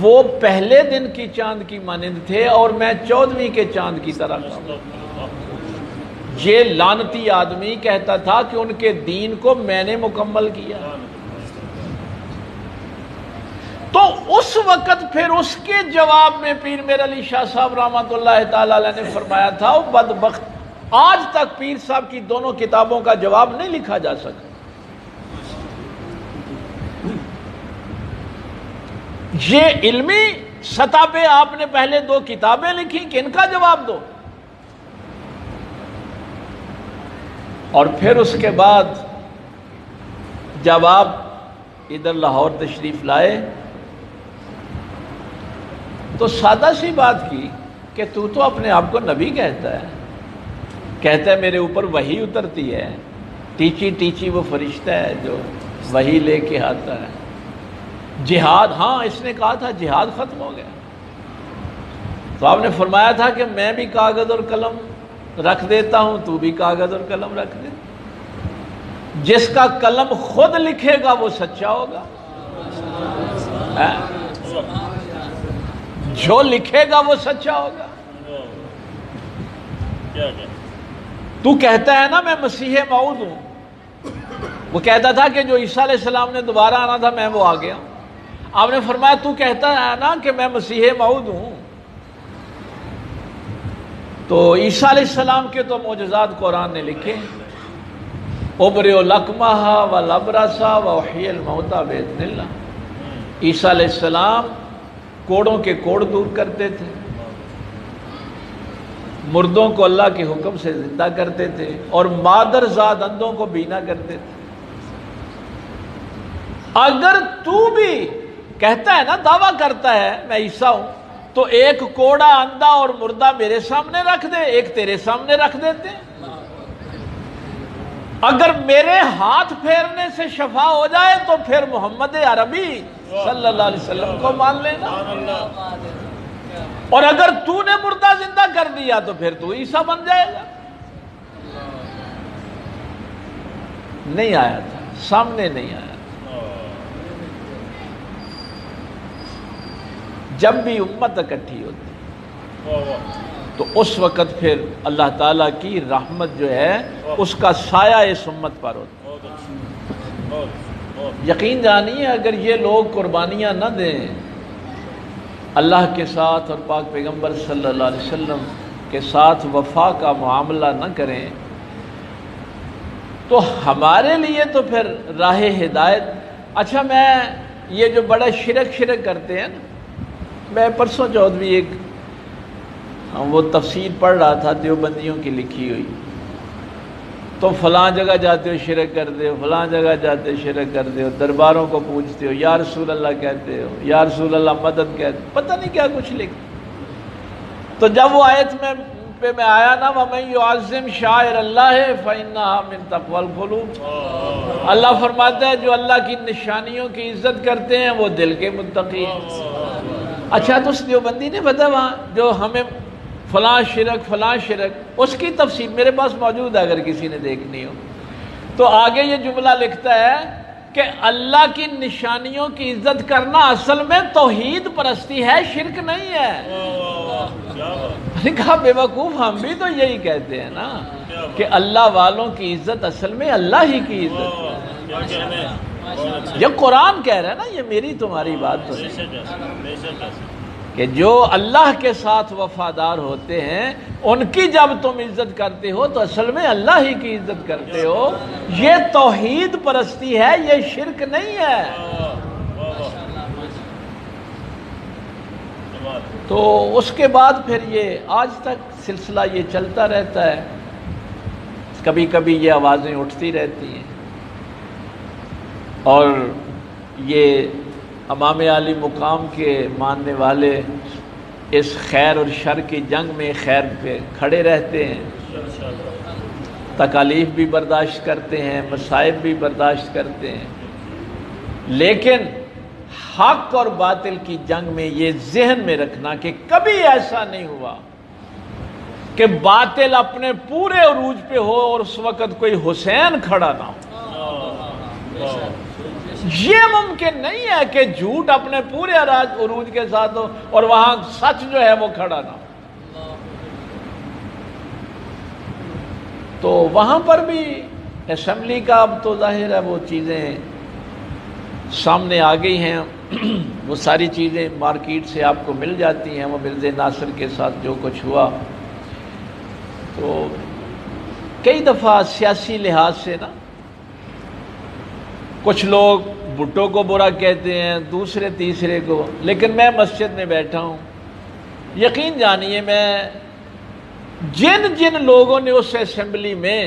وہ پہلے دن کی چاند کی مانند تھے اور میں 14ویں کے چاند کی طرح تھا۔ یہ لعنتی آدمی کہتا تھا کہ ان کے دین کو میں نے مکمل کیا۔ تو اس وقت پھر اس کے جواب میں پیر میر علی شاہ صاحب رحمۃ اللہ تعالی علیہ نے فرمایا تھا، وہ بدبخت آج تک پیر صاحب کی دونوں کتابوں کا جواب نہیں لکھا جا سکا۔ یہ علمی سطح پہ آپ نے پہلے 2 کتابیں لکھی کہ ان کا جواب دو، اور پھر اس کے بعد جب آپ ادھر لاہور تشریف لائے تو سادہ سی بات کی کہ تو اپنے آپ کو نبی کہتا ہے میرے اوپر وحی اترتی ہے، ٹیچی وہ فرشتہ ہے جو وحی لے کے آتا ہے۔ جہاد، ہاں اس نے کہا تھا جہاد ختم ہو گیا، تو آپ نے فرمایا تھا کہ میں بھی کاغذ اور قلم رکھ دیتا ہوں، تو بھی کاغذ اور قلم رکھ دے۔ جس کا قلم خود لکھے گا وہ سچا ہوگا، جو لکھے گا وہ سچا ہوگا۔ تو کہتا ہے نا میں مسیح موعود ہوں، وہ کہتا تھا کہ جو عیسیٰ علیہ السلام نے دوبارہ آنا تھا میں وہ آ گیا۔ آپ نے فرمایا تو کہتا ہے نا کہ میں مسیح موعود ہوں، تو عیسیٰ علیہ السلام کے تو معجزات قرآن نے لکھے، ابرئ الاکمہ والابرص واحیی الموتى باذن اللہ۔ عیسیٰ علیہ السلام کوڑوں کے کوڑ دور کرتے تھے، مردوں کو اللہ کے حکم سے زندہ کرتے تھے، اور مادر زاد اندھوں کو بینا کرتے تھے۔ اگر تو بھی کہتا ہے نا، دعویٰ کرتا ہے میں عیسیٰ ہوں، تو ایک کوڑا اندھا اور مردہ میرے سامنے رکھ دے، ایک تیرے سامنے رکھ دیتے۔ اگر میرے ہاتھ پھیرنے سے شفا ہو جائے تو پھر محمد عربی صلی اللہ علیہ وسلم کو مان لینا، اور اگر تو نے مردہ زندہ کر دیا تو پھر تو عیسیٰ بن جائے گا۔ نہیں آیا تھا، سامنے نہیں آیا تھا۔ جب بھی امت اکٹھی ہوتی تو اس وقت پھر اللہ تعالیٰ کی رحمت جو ہے اس کا سایہ اس امت پر ہوتا۔ یقین جانیے اگر یہ لوگ قربانیاں نہ دیں، اللہ کے ساتھ اور پاک پیغمبر صلی اللہ علیہ وسلم کے ساتھ وفا کا معاملہ نہ کریں، تو ہمارے لیے تو پھر راہ ہدایت۔ اچھا، میں یہ جو بڑا شرک کرتے ہیں نا، میں پرسوں چوتھ بھی ایک وہ تفسیر پڑھ رہا تھا دیوبندیوں کی لکھی ہوئی، تو فلاں جگہ جاتے ہو شرک کرتے ہو، فلاں جگہ جاتے ہو شرک کرتے ہو، درباروں کو پوچھتے ہو، یا رسول اللہ کہتے ہو، یا رسول اللہ مدد کہتے ہو، پتہ نہیں کیا کچھ لکھتے۔ تو جب وہ آیت میں آیا نا، وَمَن يُعَظِّمْ شَعَائِرَ اللَّهِ فَإِنَّهَا مِن تَقْوَى الْقُلُوبِ، اللہ فرماتا ہے جو اللہ کی نشانیوں کی عزت کرتے ہیں وہ دل کے متقی ہیں۔ اچھا، تو اس دیوبندی نے پتہ وہاں جو ہمیں فلاں شرک، اس کی تفسیر میرے پاس موجود ہے اگر کسی نے دیکھنی ہو، تو آگے یہ جملہ لکھتا ہے کہ اللہ کی نشانیوں کی عزت کرنا اصل میں توحید پرستی ہے، شرک نہیں ہے۔ میں نے کہا بے وقوف، ہم بھی تو یہی کہتے ہیں نا کہ اللہ والوں کی عزت اصل میں اللہ ہی کی عزت ہے۔ یہ قرآن کہہ رہا ہے نا، یہ میری تمہاری بات تو نہیں، کہ جو اللہ کے ساتھ وفادار ہوتے ہیں ان کی جب تم عزت کرتے ہو تو اصل میں اللہ ہی کی عزت کرتے ہو۔ یہ توحید پرستی ہے، یہ شرک نہیں ہے۔ تو اس کے بعد پھر یہ آج تک سلسلہ یہ چلتا رہتا ہے، کبھی کبھی یہ آوازیں اٹھتی رہتی ہیں، اور یہ امام عالی مقام کے ماننے والے اس خیر اور شر کی جنگ میں خیر پہ کھڑے رہتے ہیں، تکالیف بھی برداشت کرتے ہیں، مصائب بھی برداشت کرتے ہیں، لیکن حق اور باطل کی جنگ میں یہ ذہن میں رکھنا کہ کبھی ایسا نہیں ہوا کہ باطل اپنے پورے عروج پہ ہو اور اس وقت کوئی حسین کھڑا نہ ہو۔ یہ ممکن نہیں ہے کہ جھوٹ اپنے پورے عروج کے ساتھ ہو اور وہاں سچ جو ہے وہ کھڑا نہ ہو۔ تو وہاں پر بھی اسمبلی کا اب تو ظاہر ہے وہ چیزیں سامنے آ گئی ہیں، وہ ساری چیزیں مارکیٹ سے آپ کو مل جاتی ہیں۔ وہ مرزا ناصر کے ساتھ جو کچھ ہوا، تو کئی دفعہ سیاسی لحاظ سے نا کچھ لوگ بھٹو کو برا کہتے ہیں، دوسرے تیسرے کو، لیکن میں مسجد میں بیٹھا ہوں، یقین جانیے میں جن لوگوں نے اس اسمبلی میں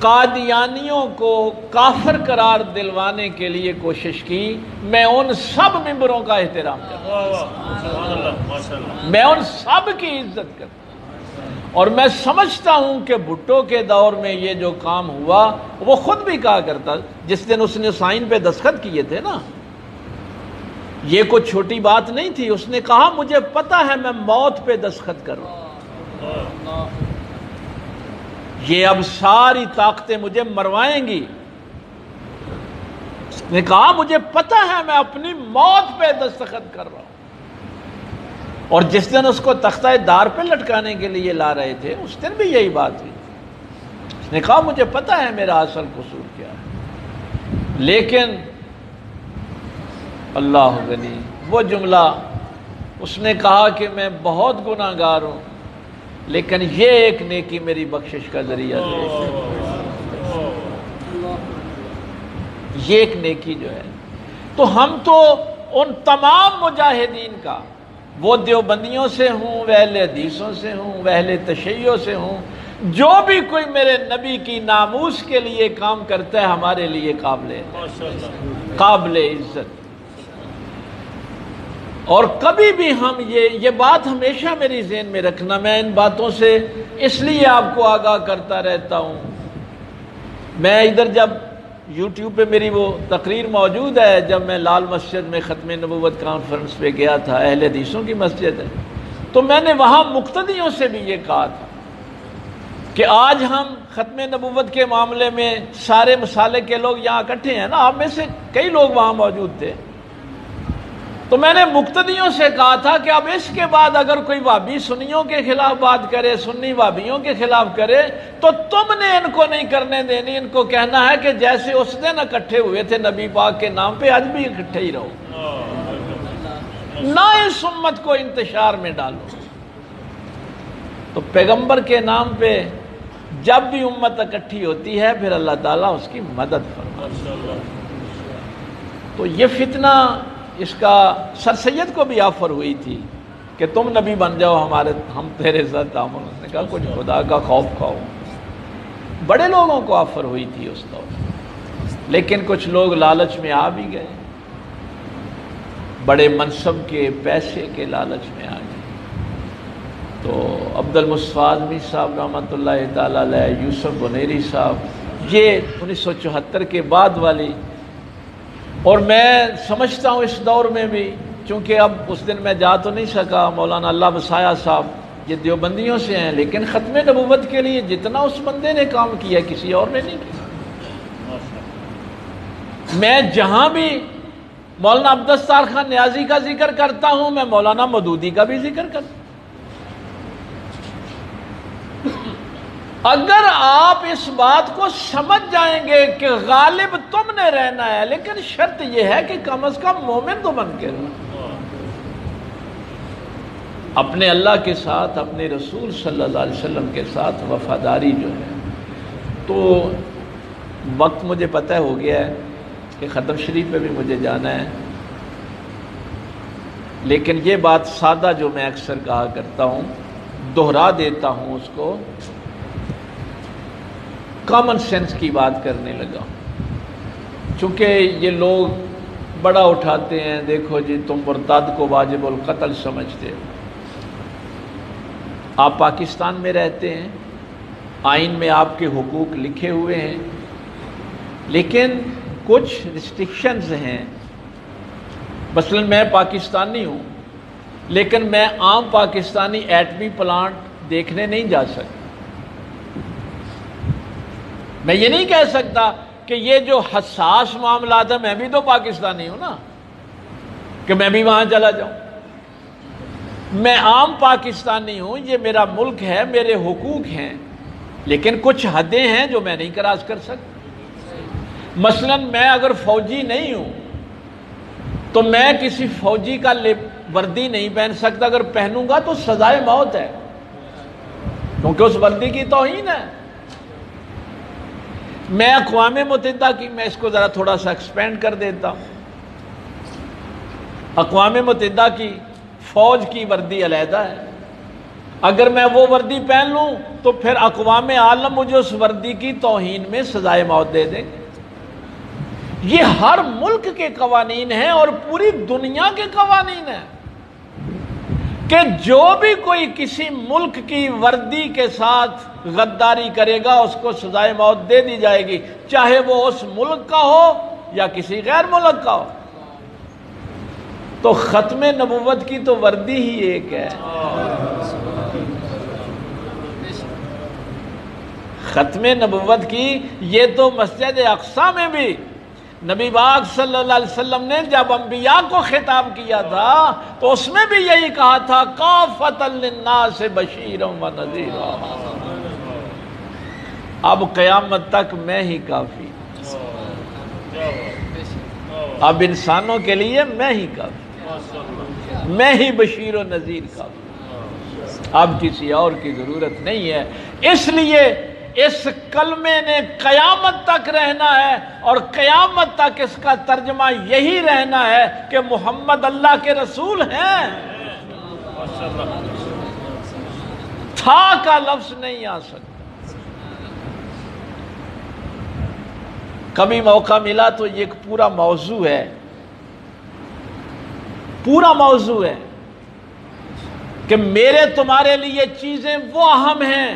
قادیانیوں کو کافر قرار دلوانے کے لیے کوشش کی، میں ان سب ممبروں کا احترام کرتا ہوں، میں ان سب کی عزت کرتا ہوں، اور میں سمجھتا ہوں کہ بھٹو کے دور میں یہ جو کام ہوا، وہ خود بھی کہا کرتا، جس دن اس نے سائن پہ دستخط کیے تھے نا، یہ کوئی چھوٹی بات نہیں تھی، اس نے کہا مجھے پتا ہے میں موت پہ دستخط کروں۔ یہ اب ساری طاقتیں مجھے مروائیں گی. اس نے کہا مجھے پتہ ہے میں اپنی موت پہ دستخط کر رہا ہوں. اور جس دن اس کو تختہ دار پہ لٹکانے کے لیے لا رہے تھے اس دن بھی یہی بات ہوئی. اس نے کہا مجھے پتہ ہے میرا اصل قصور کیا ہے، لیکن اللہ غنی، وہ جملہ اس نے کہا کہ میں بہت گناہ گار ہوں لیکن یہ ایک نیکی میری بخشش کا ذریعہ ہے. یہ ایک نیکی جو ہے. تو ہم تو ان تمام مجاہدین کا، وہ دیوبندیوں سے ہوں، وہ اہل حدیثوں سے ہوں، وہ اہل تشیع سے ہوں، جو بھی کوئی میرے نبی کی ناموس کے لیے کام کرتا ہے ہمارے لیے قابل عزت. اور کبھی بھی ہم یہ بات ہمیشہ میری ذہن میں رکھنا، میں ان باتوں سے اس لیے آپ کو آگاہ کرتا رہتا ہوں. میں ادھر جب یوٹیوب پہ میری وہ تقریر موجود ہے، جب میں لال مسجد میں ختم نبوت کانفرنس پہ گیا تھا، اہل حدیثوں کی مسجد ہے، تو میں نے وہاں مقتدیوں سے بھی یہ کہا تھا کہ آج ہم ختم نبوت کے معاملے میں سارے مسالے کے لوگ یہاں اکٹھے ہیں نا، آپ میں سے کئی لوگ وہاں موجود تھے. تو میں نے مقتدیوں سے کہا تھا کہ اب اس کے بعد اگر کوئی وہابی سنیوں کے خلاف بات کرے، سنی وہابیوں کے خلاف کرے، تو تم نے ان کو نہیں کرنے دینی. ان کو کہنا ہے کہ جیسے اس دن اکٹھے ہوئے تھے نبی پاک کے نام پہ، آج بھی اکٹھے ہی رہو، نہ اس امت کو انتشار میں ڈالو. تو پیغمبر کے نام پہ جب بھی امت اکٹھی ہوتی ہے پھر اللہ تعالیٰ اس کی مدد فرماتا ہے. تو یہ فتنہ، اس کا سر سید کو بھی آفر ہوئی تھی کہ تم نبی بن جاؤ، ہم تیرے ساتھ تعاون. اس نے کہا کچھ خدا کا خوف کھاؤ. بڑے لوگوں کو آفر ہوئی تھی اس دور، لیکن کچھ لوگ لالچ میں آ بھی گئے، بڑے منصب کے، پیسے کے لالچ میں آ گئے. تو عبد المصطفیٰ اعظمی صاحب رحمۃ اللہ تعالیٰ علیہ، یوسف بنیری صاحب، یہ 1974 کے بعد والی. اور میں سمجھتا ہوں اس دور میں بھی، چونکہ اب اس دن میں جا تو نہیں سکا، مولانا اللہ بسایا صاحب یہ دیوبندیوں سے ہیں، لیکن ختم نبوت کے لیے جتنا اس بندے نے کام کیا کسی اور نے نہیں کیا. میں جہاں بھی مولانا عبدالستار خان نیازی کا ذکر کرتا ہوں، میں مولانا مودودی کا بھی ذکر کرتا ہوں. اگر آپ اس بات کو سمجھ جائیں گے کہ غالب تم نے رہنا ہے، لیکن شرط یہ ہے کہ کم از کم مومن تو بن کے رہو، اپنے اللہ کے ساتھ، اپنے رسول صلی اللہ علیہ وسلم کے ساتھ وفاداری جو ہے. تو وقت مجھے پتہ ہو گیا ہے کہ ختم شریف پہ بھی مجھے جانا ہے، لیکن یہ بات سادہ جو میں اکثر کہا کرتا ہوں، دہرا دیتا ہوں اس کو، کامن سینس کی بات کرنے لگا. چونکہ یہ لوگ بڑا اٹھاتے ہیں، دیکھو جی تم مرتد کو واجب القتل سمجھتے ہو. آپ پاکستان میں رہتے ہیں، آئین میں آپ کے حقوق لکھے ہوئے ہیں، لیکن کچھ ریسٹرکشنز ہیں. مثلا میں پاکستانی ہوں، لیکن میں عام پاکستانی ایٹمی پلانٹ دیکھنے نہیں جا سکتا. میں یہ نہیں کہہ سکتا کہ یہ جو حساس معاملات ہیں، میں بھی تو پاکستانی ہوں نا، کہ میں بھی وہاں چلا جاؤں. میں عام پاکستانی ہوں، یہ میرا ملک ہے، میرے حقوق ہیں، لیکن کچھ حدیں ہیں جو میں نہیں کراس کر سکتا. مثلا میں اگر فوجی نہیں ہوں تو میں کسی فوجی کا وردی نہیں پہن سکتا. اگر پہنوں گا تو سزائے موت ہے، کیونکہ اس وردی کی توہین ہے. میں اقوام متحدہ کی، میں اس کو ذرا تھوڑا سا ایکسپینڈ کر دیتا ہوں. اقوام متحدہ کی فوج کی وردی علیحدہ ہے. اگر میں وہ وردی پہن لوں تو پھر اقوام عالم مجھے اس وردی کی توہین میں سزائے موت دے دیں گے. یہ ہر ملک کے قوانین ہیں اور پوری دنیا کے قوانین ہیں کہ جو بھی کوئی کسی ملک کی وردی کے ساتھ غداری کرے گا اس کو سزائے موت دے دی جائے گی، چاہے وہ اس ملک کا ہو یا کسی غیر ملک کا ہو. تو ختم نبوت کی تو وردی ہی ایک ہے. ختم نبوت کی یہ تو مسجد اقصی میں بھی نبی پاک صلی اللہ علیہ وسلم نے جب انبیاء کو خطاب کیا تھا تو اس میں بھی یہی کہا تھا کافۃ للناس بشیرا ونذیرا۔ اب قیامت تک میں ہی کافی، اب انسانوں کے لیے میں ہی کافی، میں ہی بشیر و نذیر کافی، اب کسی اور کی ضرورت نہیں ہے۔ اس لیے اس کلمے نے قیامت تک رہنا ہے، اور قیامت تک اس کا ترجمہ یہی رہنا ہے کہ محمد اللہ کے رسول ہیں۔ تھا کا لفظ نہیں آ سکتا۔ کبھی موقع ملا تو یہ ایک پورا موضوع ہے، پورا موضوع ہے کہ میرے تمہارے لیے چیزیں وہ اہم ہیں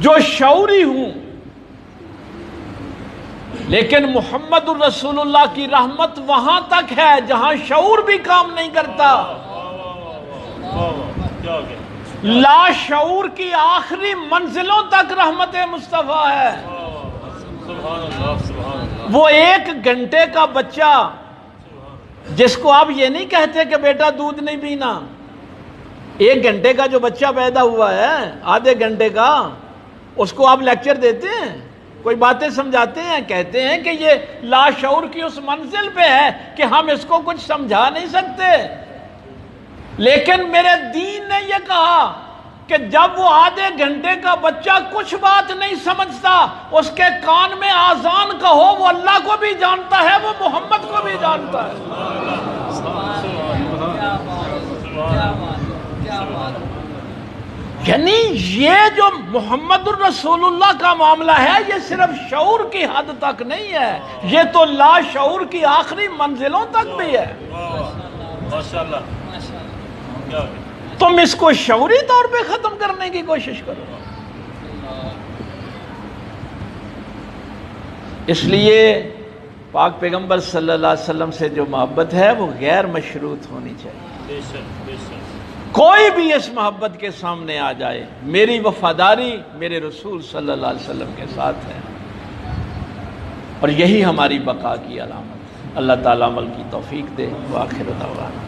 جو شعوری ہوں، لیکن محمد الرسول اللہ کی رحمت وہاں تک ہے جہاں شعور بھی کام نہیں کرتا۔ لا شعور کی آخری منزلوں تک رحمت مصطفیٰ ہے۔ وہ 1 گھنٹے کا بچہ جس کو آپ یہ نہیں کہتے کہ بیٹا دودھ نہیں پینا، 1 گھنٹے کا جو بچہ پیدا ہوا ہے، آدھے گھنٹے کا، اس کو آپ لیکچر دیتے ہیں، کوئی باتیں سمجھاتے ہیں، کہتے ہیں کہ یہ لاشعور کی اس منزل پہ ہے کہ ہم اس کو کچھ سمجھا نہیں سکتے۔ لیکن میرے دین نے یہ کہا کہ جب وہ آدھے گھنٹے کا بچہ کچھ بات نہیں سمجھتا، اس کے کان میں آذان کہو، وہ اللہ کو بھی جانتا ہے، وہ محمد کو بھی جانتا ہے۔ یعنی یہ جو محمد الرسول اللہ کا معاملہ ہے یہ صرف شعور کی حد تک نہیں ہے، یہ تو لا شعور کی آخری منزلوں تک بھی ہے۔ تم اس کو شعوری طور پہ ختم کرنے کی کوشش کرو۔ اس لیے پاک پیغمبر صلی اللہ علیہ وسلم سے جو محبت ہے وہ غیر مشروط ہونی چاہیے۔ کوئی بھی اس محبت کے سامنے آ جائے، میری وفاداری میرے رسول صلی اللہ علیہ وسلم کے ساتھ ہے، اور یہی ہماری بقا کی علامت ہے۔ اللہ تعالیٰ عمل کی توفیق دے۔ وآخر دعوانا